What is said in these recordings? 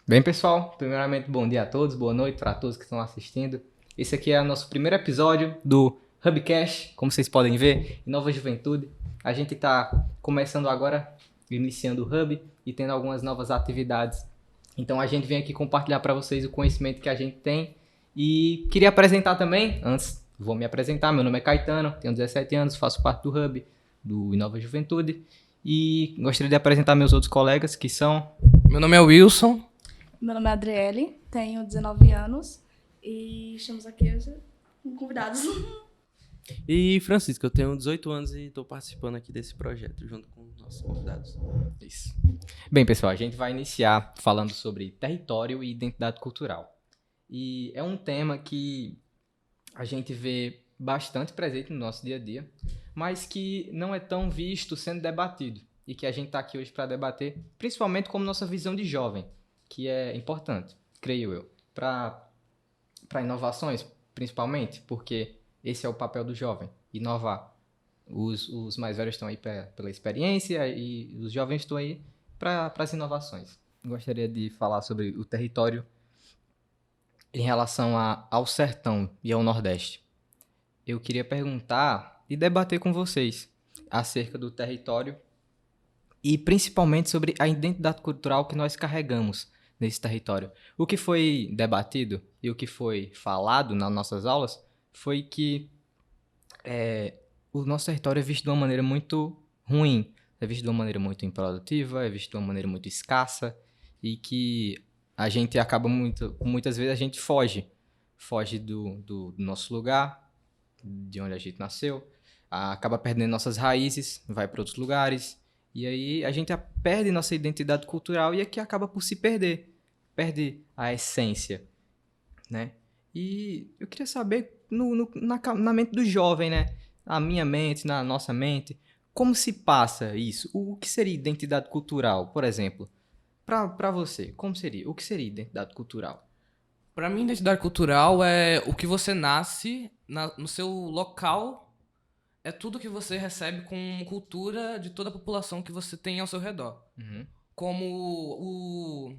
Bem, pessoal, primeiramente, bom dia a todos, boa noite para todos que estão assistindo. Esse aqui é o nosso primeiro episódio do Hubcast, como vocês podem ver, Nova Juventude. A gente está começando agora, iniciando o Hub e tendo algumas novas atividades. Então a gente vem aqui compartilhar para vocês o conhecimento que a gente tem e queria apresentar também, antes vou me apresentar, meu nome é Caetano, tenho 17 anos, faço parte do Hub, do Nova Juventude e gostaria de apresentar meus outros colegas que são... Meu nome é Wilson. Meu nome é Adriele, tenho 19 anos e estamos aqui hoje com convidados. E Francisco, eu tenho 18 anos e estou participando aqui desse projeto junto com os nossos convidados. Isso. Bem, pessoal, a gente vai iniciar falando sobre território e identidade cultural. E é um tema que a gente vê bastante presente no nosso dia a dia, mas que não é tão visto sendo debatido. E que a gente está aqui hoje para debater, principalmente como nossa visão de jovem, que é importante, creio eu, para inovações, principalmente, porque esse é o papel do jovem, inovar. Os mais velhos estão aí pela experiência e os jovens estão aí para as inovações. Gostaria de falar sobre o território em relação ao sertão e ao Nordeste. Eu queria perguntar e debater com vocês acerca do território e principalmente sobre a identidade cultural que nós carregamos nesse território. O que foi debatido e o que foi falado nas nossas aulas foi que o nosso território é visto de uma maneira muito ruim, é visto de uma maneira muito improdutiva, é visto de uma maneira muito escassa e que a gente acaba muitas vezes a gente foge do nosso lugar, de onde a gente nasceu, acaba perdendo nossas raízes, vai para outros lugares e aí a gente perde nossa identidade cultural e aqui acaba por se perder, perde a essência, né? E eu queria saber na mente do jovem, né? Na minha mente, na nossa mente, como se passa isso? O que seria identidade cultural, por exemplo? Para você, como seria? O que seria identidade cultural? Para mim, identidade cultural é o que você nasce no seu local, é tudo que você recebe com cultura de toda a população que você tem ao seu redor. Uhum. Como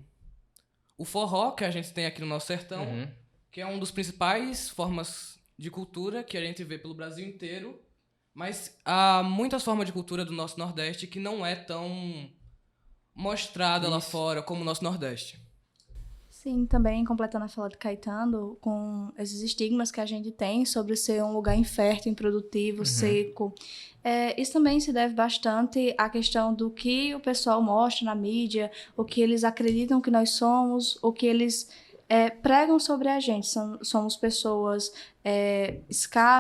o forró que a gente tem aqui no nosso sertão, Uhum. que é uma das principais formas de cultura que a gente vê pelo Brasil inteiro, mas há muitas formas de cultura do nosso Nordeste que não é tão mostrada lá Isso. fora como o nosso Nordeste. Sim, também completando a fala de Caetano, com esses estigmas que a gente tem sobre ser um lugar infértil, improdutivo, seco. Isso também se deve bastante à questão do que o pessoal mostra na mídia, o que eles acreditam que nós somos, o que eles pregam sobre a gente. Somos pessoas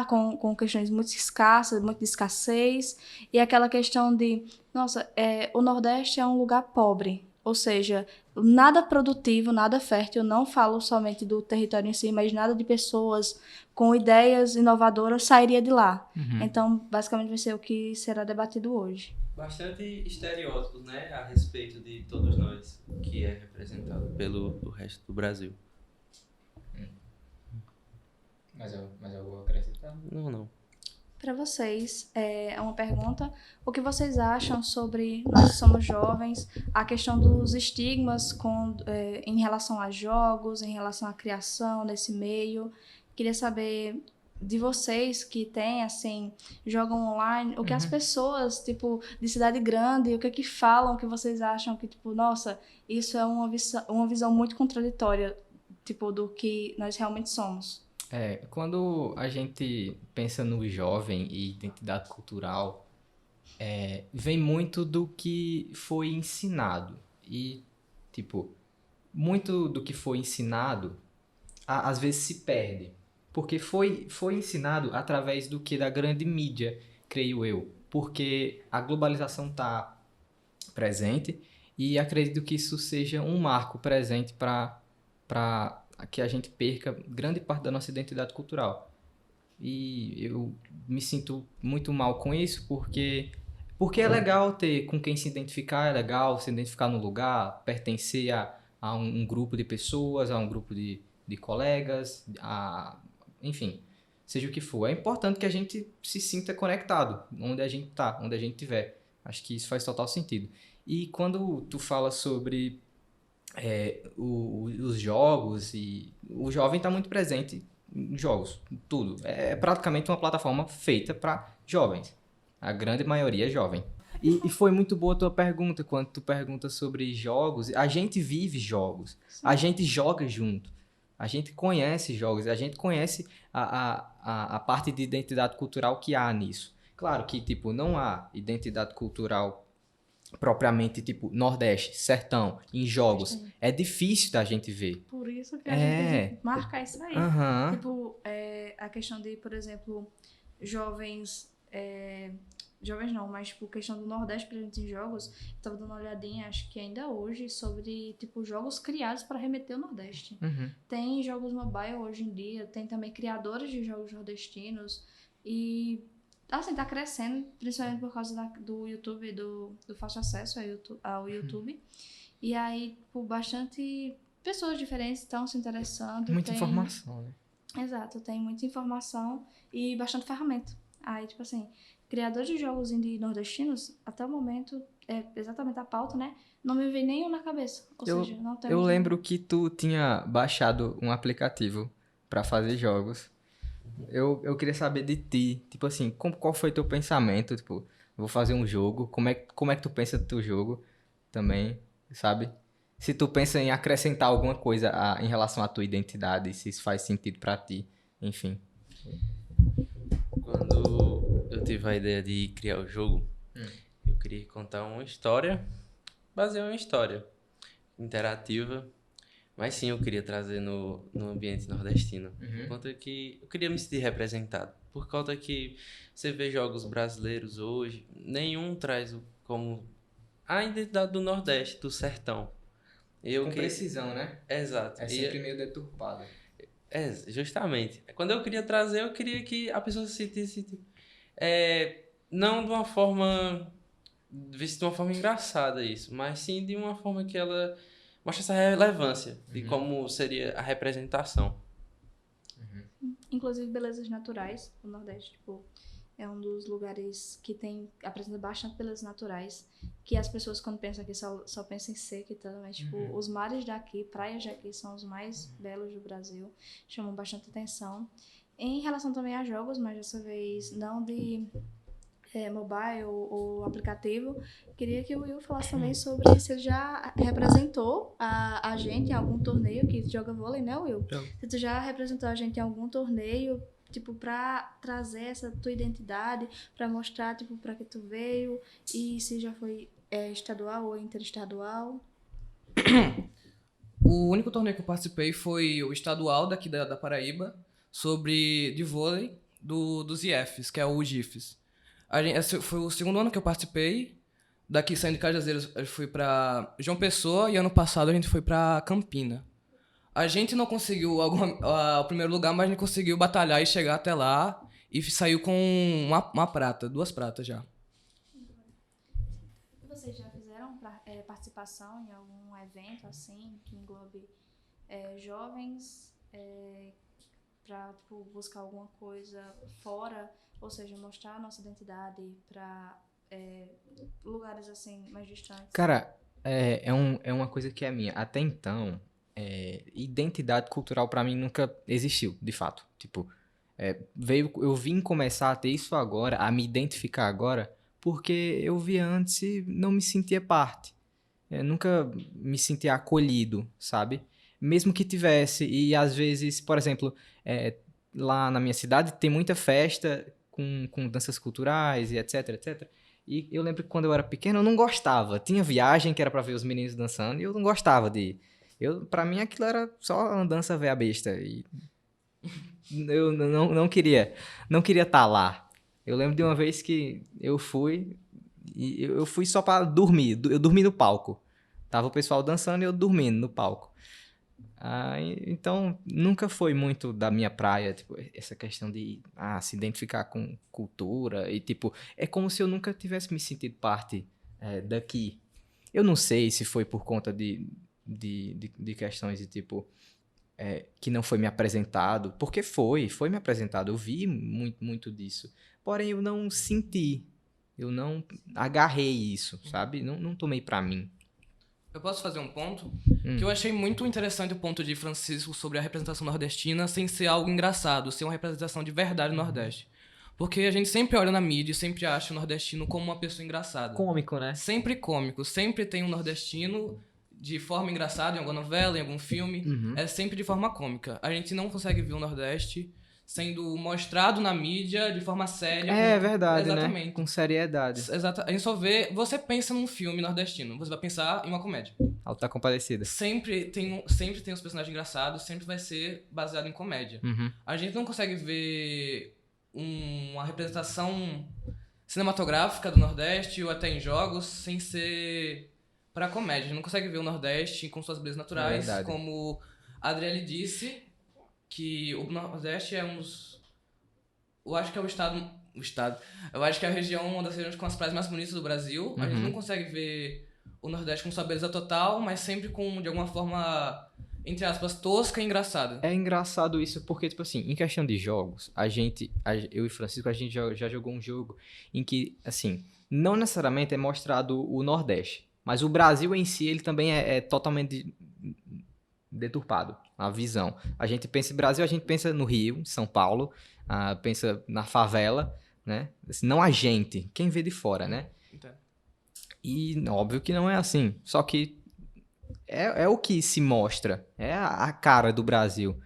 com questões muito escassas, muito de escassez, e aquela questão de, nossa, o Nordeste é um lugar pobre, ou seja, nada produtivo, nada fértil. Eu não falo somente do território em si, mas nada de pessoas com ideias inovadoras sairia de lá. Então, basicamente, vai ser o que será debatido hoje. Bastante estereótipos, né, a respeito de todos nós, que é representado pelo o resto do Brasil. Mas eu vou acrescentar. Não. Para vocês, é uma pergunta: o que vocês acham sobre nós que somos jovens, a questão dos estigmas em relação a jogos, em relação à criação nesse meio? Queria saber de vocês que têm, assim, jogam online, o que as pessoas, tipo, de cidade grande, o que é que falam, o que vocês acham que, tipo, nossa, isso é uma visão muito contraditória, tipo, do que nós realmente somos. Quando a gente pensa no jovem e identidade cultural, vem muito do que foi ensinado. E, tipo, muito do que foi ensinado, às vezes se perde. Porque foi ensinado através do que? Da grande mídia, creio eu. Porque a globalização está presente e acredito que isso seja um marco presente para que a gente perca grande parte da nossa identidade cultural. E eu me sinto muito mal com isso porque é legal ter com quem se identificar, é legal se identificar no lugar, pertencer a um grupo de pessoas, a um grupo de colegas, enfim, seja o que for. É importante que a gente se sinta conectado onde a gente está, onde a gente estiver. Acho que isso faz total sentido. E quando tu fala sobre os jogos e o jovem está muito presente em jogos, tudo. É praticamente uma plataforma feita para jovens. A grande maioria é jovem. E foi muito boa a tua pergunta, quando tu pergunta sobre jogos. A gente vive jogos, a gente joga junto, a gente conhece jogos, a gente conhece a parte de identidade cultural que há nisso. Claro que, tipo, não há identidade cultural propriamente, tipo, Nordeste, Sertão, em jogos. É difícil da gente ver. Por isso que a gente tem que marcar isso aí. Aham. Tipo, a questão de, por exemplo, jovens. Jovens não, mas tipo, questão do Nordeste presente em jogos. Eu tava dando uma olhadinha, acho que ainda hoje, sobre tipo jogos criados para remeter ao Nordeste. Uhum. Tem jogos mobile hoje em dia, tem também criadores de jogos nordestinos. E assim, tá crescendo, principalmente por causa do YouTube, do fácil acesso ao YouTube. E aí, tipo, bastante pessoas diferentes estão se interessando. Muita informação, né? Exato, tem muita informação e bastante ferramenta. Aí, tipo assim, criadores de jogos indie nordestinos, até o momento, é exatamente a pauta, né? Não me vem nenhum na cabeça. Ou seja, não tem. Eu lembro que tu tinha baixado um aplicativo pra fazer jogos. Eu queria saber de ti, tipo assim, qual foi teu pensamento? Tipo, vou fazer um jogo, como é que tu pensa do teu jogo também, sabe? Se tu pensa em acrescentar alguma coisa em relação à tua identidade, se isso faz sentido pra ti, enfim. Quando eu tive a ideia de criar o jogo, eu queria contar uma história, basear uma história interativa, mas sim eu queria trazer no ambiente nordestino. Por conta que eu queria me sentir representado. Por conta que você vê jogos brasileiros hoje, nenhum traz como a identidade do Nordeste, do sertão. Com precisão, né? Exato. É sempre meio deturpado. Justamente. Quando eu queria trazer, eu queria que a pessoa se sentisse não de uma forma, visse de uma forma engraçada isso, mas sim de uma forma que ela mostra essa relevância de como seria a representação. Inclusive, belezas naturais. O Nordeste, tipo, é um dos lugares que apresenta bastante belezas naturais, que as pessoas, quando pensam aqui, só pensam em seca e tal, mas, tipo, os mares daqui, praias daqui, são os mais belos do Brasil, chamam bastante atenção. Em relação também a jogos, mas dessa vez não de mobile ou aplicativo, queria que o Will falasse também sobre se ele já representou a gente em algum torneio, que joga vôlei, né, Will? Se tu já representou a gente em algum torneio, tipo, pra trazer essa tua identidade, pra mostrar, tipo, pra que tu veio, e se já foi estadual ou interestadual. O único torneio que eu participei foi o estadual daqui da Paraíba, de vôlei dos IFs, que é o GIFs. Esse foi o segundo ano que eu participei. Daqui, saindo de Cajazeiras, eu fui pra João Pessoa e ano passado a gente foi pra Campina. A gente não conseguiu o primeiro lugar, mas a gente conseguiu batalhar e chegar até lá e saiu com uma prata, 2 pratas já. E vocês já fizeram participação em algum evento assim, que englobe jovens para tipo, buscar alguma coisa fora, ou seja, mostrar a nossa identidade para lugares assim mais distantes? Cara, é uma coisa que é minha. Até então, identidade cultural pra mim nunca existiu, de fato. Tipo, eu vim começar a ter isso agora, a me identificar agora, porque eu vi antes e não me sentia parte. Eu nunca me sentia acolhido, sabe? Mesmo que tivesse, e às vezes, por exemplo, lá na minha cidade tem muita festa com danças culturais e etc, etc. E eu lembro que quando eu era pequeno eu não gostava. Tinha viagem que era pra ver os meninos dançando e eu não gostava de ir. Pra mim aquilo era só uma dança véia besta. E eu não queria estar lá. Eu lembro de uma vez que eu fui e eu fui só pra dormir. Eu dormi no palco. Tava o pessoal dançando e eu dormindo no palco. Então, nunca foi muito da minha praia, tipo, essa questão de se identificar com cultura e, tipo, é como se eu nunca tivesse me sentido parte daqui. Eu não sei se foi por conta de questões de, tipo, que não foi me apresentado, porque foi me apresentado, eu vi muito disso. Porém, eu não senti, eu não agarrei isso, sabe? Não tomei pra mim. Eu posso fazer um ponto? Que eu achei muito interessante o ponto de Francisco sobre a representação nordestina sem ser algo engraçado, ser uma representação de verdade no Nordeste. Porque a gente sempre olha na mídia e sempre acha o nordestino como uma pessoa engraçada. Cômico, né? Sempre cômico, sempre tem um nordestino de forma engraçada em alguma novela, em algum filme. É sempre de forma cômica. A gente não consegue ver o Nordeste sendo mostrado na mídia de forma séria. É verdade, Exatamente. né? Com seriedade. A gente só vê... Você pensa num filme nordestino, você vai pensar em uma comédia. Alta Compadecida. Sempre tem os personagens engraçados, sempre vai ser baseado em comédia. A gente não consegue ver uma representação cinematográfica do Nordeste ou até em jogos sem ser pra comédia. A gente não consegue ver o Nordeste com suas belezas naturais, verdade. como a Adriele disse, que o Nordeste é eu acho que é o estado. Eu acho que é a região, uma das regiões com as praias mais bonitas do Brasil. A gente não consegue ver o Nordeste com sua beleza total, mas sempre com, de alguma forma, entre aspas, tosca e engraçada. É engraçado isso porque, tipo assim, em questão de jogos, eu e Francisco, a gente já jogou um jogo em que, assim, não necessariamente é mostrado o Nordeste, mas o Brasil em si, ele também é totalmente deturpado, a visão. A gente pensa em Brasil, a gente pensa no Rio, São Paulo, pensa na favela, né? Assim, não a gente, quem vê de fora, né? Entendo. E óbvio que não é assim, só que é o que se mostra, é a cara do Brasil.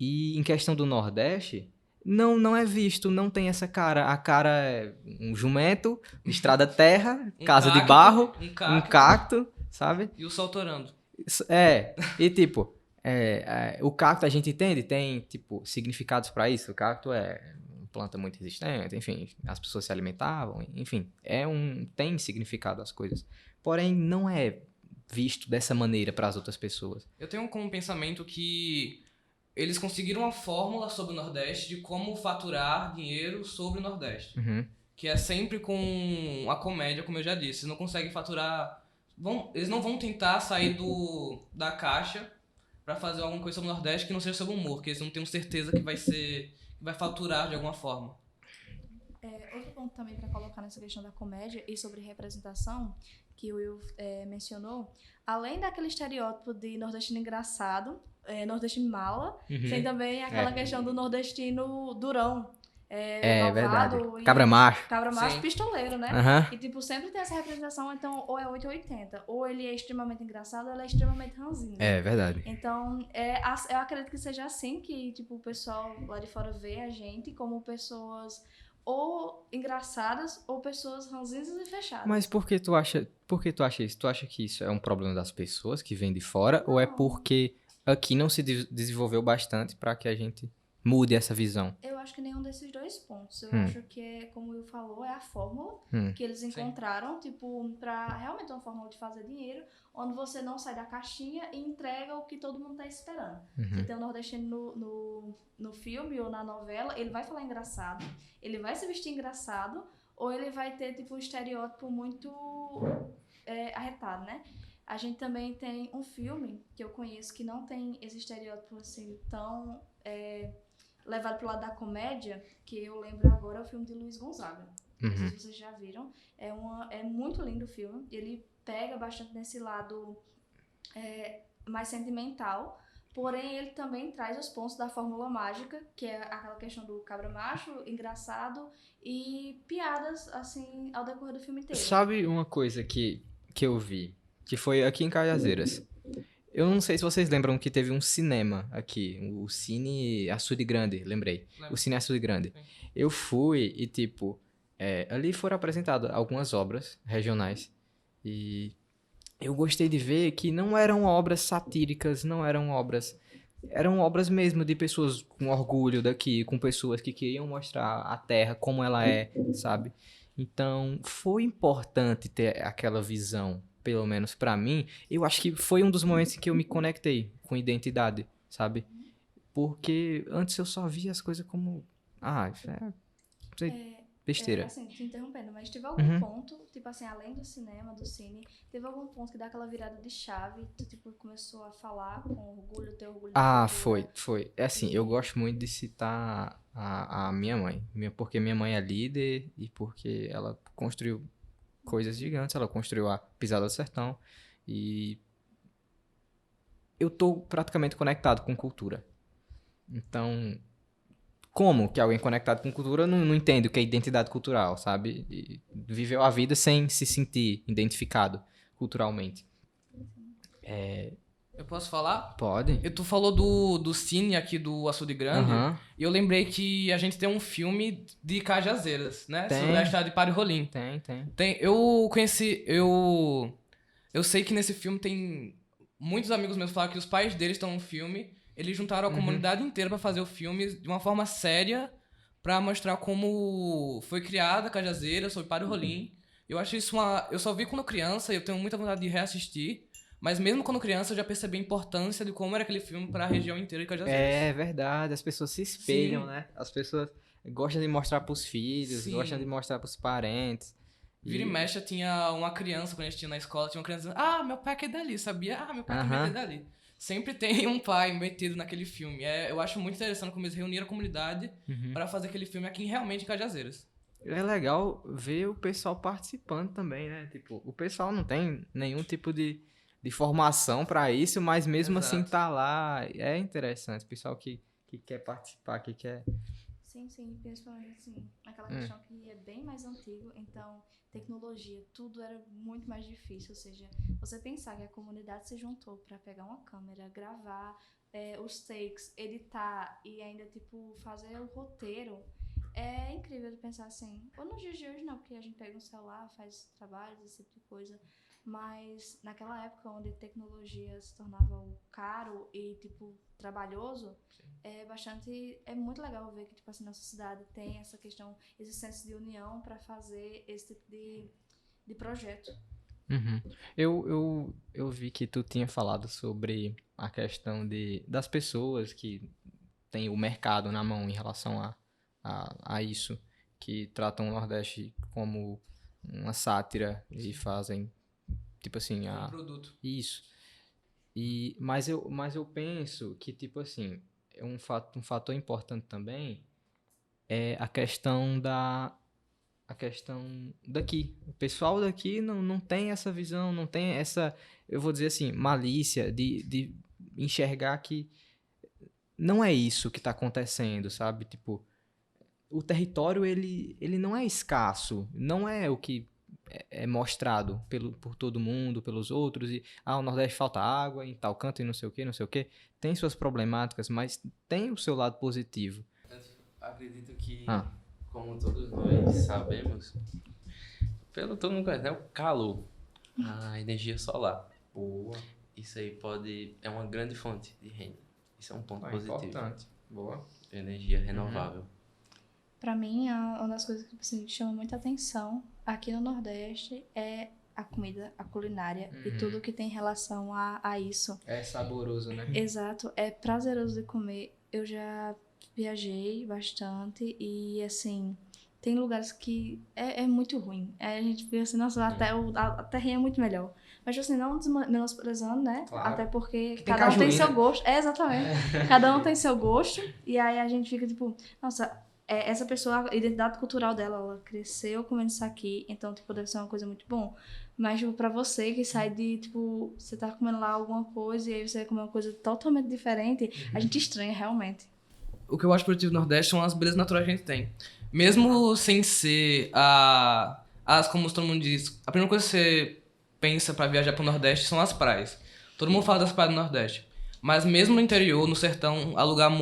E em questão do Nordeste, não é visto, não tem essa cara. A cara é um jumento, estrada terra, casa de cacto, barro, um um cacto, sabe? E o sol torando. E tipo, o cacto a gente entende, tem tipo significados pra isso. O cacto é uma planta muito resistente, enfim, as pessoas se alimentavam, enfim, tem significado as coisas. Porém, não é visto dessa maneira para as outras pessoas. Eu tenho como pensamento que eles conseguiram uma fórmula sobre o Nordeste de como faturar dinheiro sobre o Nordeste. Que é sempre com a comédia, como eu já disse. Eles não conseguem faturar... eles não vão tentar sair da caixa pra fazer alguma coisa sobre o Nordeste que não seja sobre o humor, que eles não tenham certeza que vai faturar de alguma forma. Outro ponto também para colocar nessa questão da comédia e sobre representação, que o Will mencionou, além daquele estereótipo de nordestino engraçado, nordestino mala, tem também aquela questão do nordestino durão. Verdade. Malvado Cabra macho. Cabra macho, Sim. pistoleiro, né? Uhum. E, tipo, sempre tem essa representação, então, ou é 8 ou 80. Ou ele é extremamente engraçado, ou ele é extremamente ranzinho. É verdade. Então, eu acredito que seja assim que, tipo, o pessoal lá de fora vê a gente como pessoas ou engraçadas ou pessoas ranzinhas e fechadas. Mas por que tu acha isso? Tu acha que isso é um problema das pessoas que vêm de fora? Ou é porque aqui não se desenvolveu bastante para que a gente mude essa visão? Eu acho que nenhum desses dois pontos. Eu acho que, como o Will falou, é a fórmula que eles encontraram, tipo, pra realmente uma fórmula de fazer dinheiro, onde você não sai da caixinha e entrega o que todo mundo tá esperando. Se tem um nordestino no filme ou na novela, ele vai falar engraçado, ele vai se vestir engraçado, ou ele vai ter, tipo, um estereótipo muito arretado, né? A gente também tem um filme que eu conheço que não tem esse estereótipo, assim, tão... levado pro lado da comédia, que eu lembro agora, é o filme de Luiz Gonzaga. Não sei se vocês já viram. É muito lindo o filme. Ele pega bastante nesse lado mais sentimental, porém ele também traz os pontos da fórmula mágica, que é aquela questão do cabra macho, engraçado e piadas, assim, ao decorrer do filme inteiro. Sabe uma coisa que eu vi? Que foi aqui em Cajazeiras. Eu não sei se vocês lembram que teve um cinema aqui, o Cine Açude Grande, lembrei. Lembro. O Cine Açude Grande. Sim. Eu fui e, tipo, ali foram apresentadas algumas obras regionais. E eu gostei de ver que não eram obras satíricas, não eram obras... Eram obras mesmo de pessoas com orgulho daqui, com pessoas que queriam mostrar a terra como ela é, sabe? Então, foi importante ter aquela visão. Pelo menos pra mim, eu acho que foi um dos momentos em que eu me conectei com identidade, sabe? Porque antes eu só via as coisas como... isso besteira. Assim, te interrompendo, mas teve algum ponto, tipo assim, além do cinema, do cine, teve algum ponto que dá aquela virada de chave, tu, tipo, começou a falar com orgulho, ter orgulho da cultura? Foi. É assim, eu gosto muito de citar a minha mãe, porque minha mãe é líder e porque ela construiu coisas gigantes, ela construiu a Pisada do Sertão. E eu tô praticamente conectado com cultura. Então, como que alguém conectado com cultura não entende o que é identidade cultural, sabe? E viveu a vida sem se sentir identificado culturalmente. Eu posso falar? Pode? Tu falou do Cine aqui do Açude Grande, Aham. e eu lembrei que a gente tem um filme de Cajazeiras, né? Tem. Sobre a história de Padre Rolim. Tem. Eu conheci, eu sei que nesse filme tem muitos amigos meus que falaram que os pais deles estão no filme, eles juntaram a comunidade inteira pra fazer o filme de uma forma séria pra mostrar como foi criada a Cajazeira sobre Padre Rolim. Eu acho isso eu só vi quando criança e eu tenho muita vontade de reassistir, mas mesmo quando criança eu já percebi a importância de como era aquele filme pra região inteira de Cajazeiras. É verdade, as pessoas se espelham, Sim. né? As pessoas gostam de mostrar pros filhos, Sim. gostam de mostrar pros parentes. Vira e mexe, tinha uma criança, quando a gente tinha na escola, tinha uma criança dizendo, meu pai é dali, sabia? Meu pai também é dali. Sempre tem um pai metido naquele filme. Eu acho muito interessante como eles reuniram a comunidade pra fazer aquele filme aqui realmente em Cajazeiras. É legal ver o pessoal participando também, né? Tipo, o pessoal não tem nenhum tipo de formação pra isso, mas mesmo Exato. assim tá lá. É interessante. O pessoal que quer participar, que quer... Sim, principalmente assim, naquela questão que é bem mais antigo, então tecnologia, tudo era muito mais difícil, ou seja, você pensar que a comunidade se juntou para pegar uma câmera, gravar os takes, editar e ainda tipo fazer o roteiro, é incrível de pensar assim, ou nos dias de hoje não, porque a gente pega um celular, faz trabalhos, esse tipo de coisa, mas naquela época onde tecnologia se tornava caro e tipo trabalhoso, é muito legal ver que tipo assim nossa cidade tem essa questão, esse senso de união para fazer esse tipo de projeto. Eu vi que tu tinha falado sobre a questão das pessoas que têm o mercado na mão em relação a isso, que tratam o Nordeste como uma sátira e fazem, tipo assim, Um produto. Isso. Mas eu penso que, tipo assim, um fator importante também é a questão daqui. O pessoal daqui não tem essa visão, não tem essa, eu vou dizer assim, malícia de enxergar que não é isso que está acontecendo, sabe? Tipo, o território, ele não é escasso, não é o que é mostrado por todo mundo, pelos outros, e o Nordeste falta água em tal canto e não sei o que, tem suas problemáticas, mas tem o seu lado positivo. Acredito que, como todos nós sabemos, pelo todo mundo conhece, né? O calor, a energia solar. Boa. Isso aí é uma grande fonte de renda. Isso é um ponto positivo. Importante. Boa. Energia renovável. Pra mim, uma das coisas que assim, chama muita atenção aqui no Nordeste é a comida, a culinária e tudo que tem relação a isso. É saboroso, né? Exato, é prazeroso de comer. Eu já viajei bastante e, assim, tem lugares que é muito ruim. A gente vê assim, nossa, a terrinha é muito melhor. Mas, assim, não menosprezando, né? Claro. Até porque tem cada um tem cajuína. seu gosto. Exatamente. Cada um tem seu gosto. E aí a gente fica, tipo, nossa... essa pessoa, a identidade cultural dela, ela cresceu comendo isso aqui, então, tipo, deve ser uma coisa muito bom. Mas, tipo, pra você que sai de, tipo, você tá comendo lá alguma coisa e aí você vai comer uma coisa totalmente diferente, a gente estranha realmente. O que eu acho positivo do Nordeste são as belezas naturais que a gente tem. Mesmo sem ser como todo mundo diz, a primeira coisa que você pensa pra viajar pro Nordeste são as praias. Todo mundo fala das praias do Nordeste. Mas mesmo no interior, no sertão, há lugares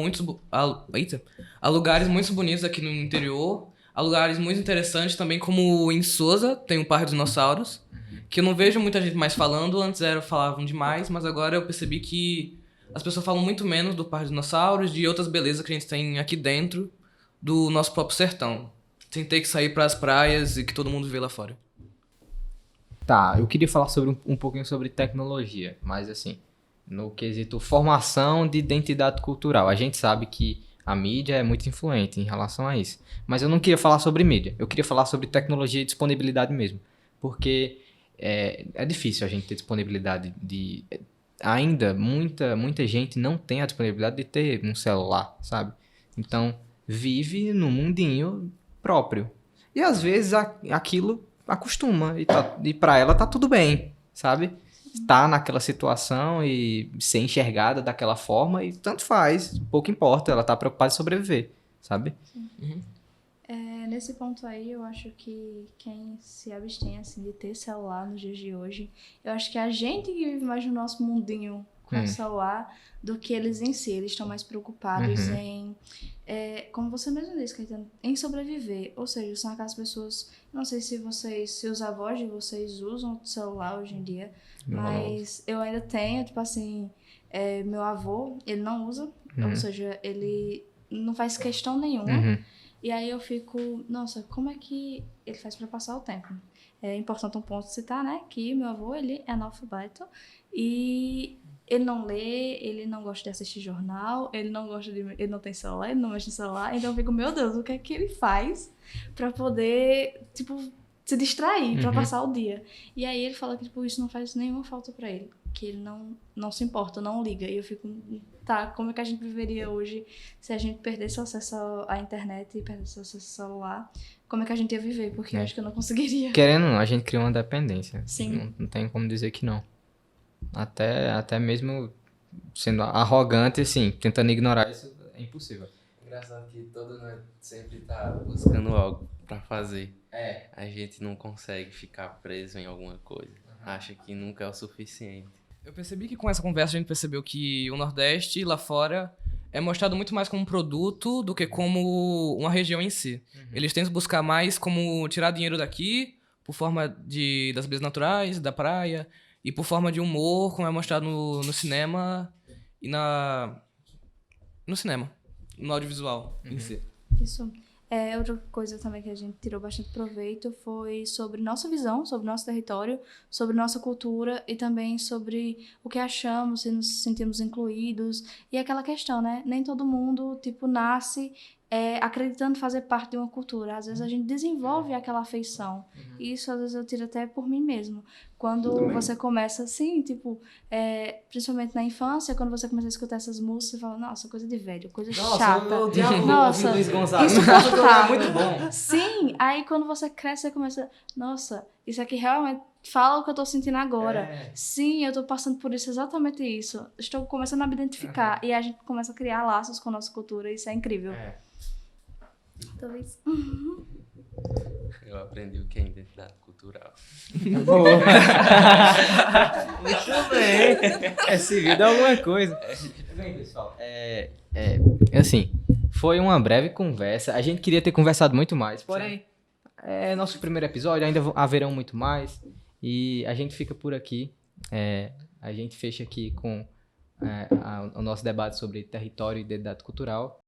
muito bonitos aqui no interior. Há lugares muito interessantes também, como em Sousa, tem o Parque dos Dinossauros, que eu não vejo muita gente mais falando. Antes falavam demais, mas agora eu percebi que as pessoas falam muito menos do Parque dos Dinossauros, de outras belezas que a gente tem aqui dentro do nosso próprio sertão. Sem ter que sair pras praias e que todo mundo vê lá fora. Tá, eu queria falar sobre um pouquinho sobre tecnologia, mas assim, no quesito formação de identidade cultural. A gente sabe que a mídia é muito influente em relação a isso. Mas eu não queria falar sobre mídia, eu queria falar sobre tecnologia e disponibilidade mesmo. Porque é difícil a gente ter disponibilidade de... Ainda, muita gente não tem a disponibilidade de ter um celular, sabe? Então, vive no mundinho próprio. E às vezes aquilo acostuma e pra ela tá tudo bem, sabe? estar naquela situação e ser enxergada daquela forma e tanto faz, pouco importa, ela tá preocupada em sobreviver, sabe? Nesse ponto aí, eu acho que quem se abstém, assim, de ter celular nos dias de hoje, eu acho que a gente que vive mais no nosso mundinho com o celular do que eles em si. Eles estão mais preocupados em, como você mesmo disse, Caetano, em sobreviver. Ou seja, são aquelas pessoas, não sei se os avós de vocês usam o celular hoje em dia, mas eu ainda tenho, tipo assim, meu avô, ele não usa, ou seja, ele não faz questão nenhuma. E aí eu fico, nossa, como é que ele faz para passar o tempo? É importante um ponto citar, né, que meu avô, ele é analfabeto e ele não lê, ele não gosta de assistir jornal, ele não tem celular, ele não mexe no celular, então eu fico, meu Deus, o que é que ele faz para poder, tipo, se distrair, para passar o dia? E aí ele fala que, tipo, isso não faz nenhuma falta para ele, que ele não se importa, não liga. E eu fico, tá, como é que a gente viveria hoje se a gente perdesse o acesso à internet e perdesse o acesso ao celular? Como é que a gente ia viver? Porque eu acho que eu não conseguiria. Querendo ou não, a gente cria uma dependência. Sim. Não tem como dizer que não. Até mesmo sendo arrogante, assim, tentando ignorar isso, é impossível. Engraçado que todo mundo sempre tá buscando algo pra fazer. A gente não consegue ficar preso em alguma coisa. Acha que nunca é o suficiente. Eu percebi que com essa conversa a gente percebeu que o Nordeste, lá fora, é mostrado muito mais como um produto do que como uma região em si. Eles tentam buscar mais como tirar dinheiro daqui, por forma das belezas naturais, da praia, e por forma de humor, como é mostrado no cinema e no cinema, no audiovisual em si. Isso. Outra coisa também que a gente tirou bastante proveito foi sobre nossa visão, sobre nosso território, sobre nossa cultura e também sobre o que achamos, se nos sentimos incluídos. E aquela questão, né? Nem todo mundo, tipo, nasce acreditando fazer parte de uma cultura. Às vezes a gente desenvolve aquela afeição. E isso, às vezes, eu tiro até por mim mesmo. Quando você começa assim, tipo, principalmente na infância, quando você começa a escutar essas músicas, você fala, nossa, coisa de velho, coisa chata. Nossa, Luiz Gonzaga. insuportável. Muito bom. Sim, aí quando você cresce, você começa, nossa, isso aqui realmente fala o que eu tô sentindo agora. Sim, eu tô passando por isso, exatamente isso. Estou começando a me identificar. E a gente começa a criar laços com a nossa cultura, isso é incrível. Talvez. Eu aprendi o que é identidade cultural. Boa. Muito bem. Seguido alguma coisa. Bem, pessoal, assim, foi uma breve conversa. A gente queria ter conversado muito mais, porém, é nosso primeiro episódio, ainda haverão muito mais. E a gente fica por aqui. A gente fecha aqui com o nosso debate sobre território e identidade cultural.